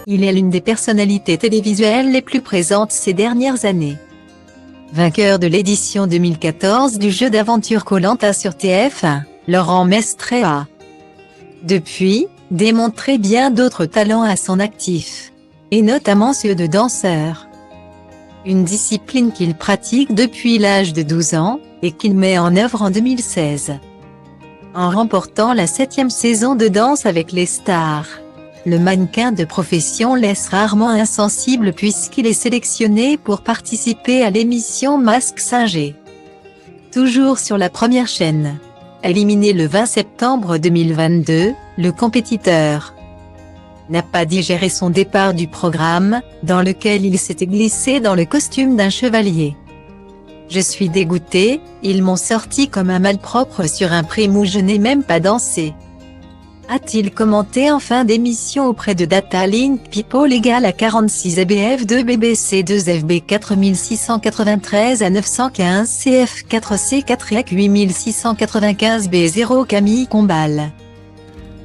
Il est l'une des personnalités télévisuelles les plus présentes ces dernières années. Vainqueur de l'édition 2014 du jeu d'aventure Koh-Lanta sur TF1, Laurent Mestre a, depuis, démontré bien d'autres talents à son actif, et notamment ceux de danseur. Une discipline qu'il pratique depuis l'âge de 12 ans, et qu'il met en œuvre en 2016. En remportant la 7e saison de Danse avec les stars, le mannequin de profession laisse rarement insensible puisqu'il est sélectionné pour participer à l'émission Mask Singer. Toujours sur la première chaîne. Éliminé le 20 septembre 2022, le compétiteur n'a pas digéré son départ du programme, dans lequel il s'était glissé dans le costume d'un chevalier. Je suis dégoûté, ils m'ont sorti comme un malpropre sur un prime où je n'ai même pas dansé. A-t-il commenté en fin d'émission auprès de Data Link People égale à 46 ABF 2 BBC 2 FB 4693 à 915 CF 4 C4 EAC 8695 B0 Camille Combal.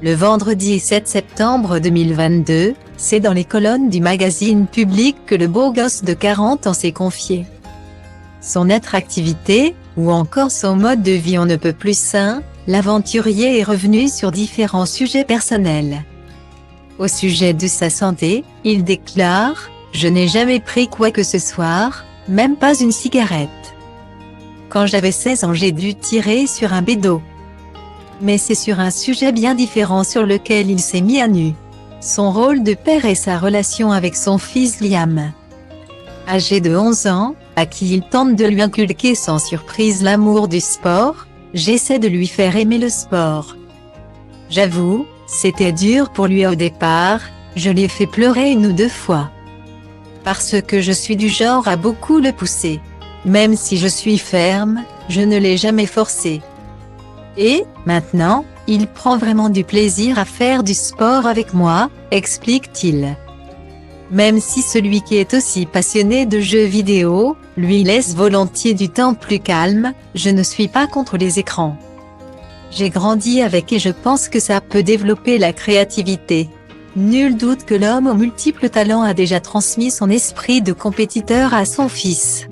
Le vendredi 7 septembre 2022, c'est dans les colonnes du magazine Public que le beau gosse de 40 ans s'est confié. Son attractivité, ou encore son mode de vie on ne peut plus sain, l'aventurier est revenu sur différents sujets personnels. Au sujet de sa santé, il déclare « Je n'ai jamais pris quoi que ce soit, même pas une cigarette. Quand j'avais 16 ans j'ai dû tirer sur un bédo. » Mais c'est sur un sujet bien différent sur lequel il s'est mis à nu. Son rôle de père et sa relation avec son fils Liam. Âgé de 11 ans, à qui il tente de lui inculquer sans surprise l'amour du sport, j'essaie de lui faire aimer le sport. J'avoue, c'était dur pour lui au départ, je l'ai fait pleurer 1 ou 2 fois. Parce que je suis du genre à beaucoup le pousser. Même si je suis ferme, je ne l'ai jamais forcé. Et, maintenant, il prend vraiment du plaisir à faire du sport avec moi, explique-t-il. Même si celui qui est aussi passionné de jeux vidéo, lui laisse volontiers du temps plus calme, je ne suis pas contre les écrans. J'ai grandi avec et je pense que ça peut développer la créativité. Nul doute que l'homme aux multiples talents a déjà transmis son esprit de compétiteur à son fils.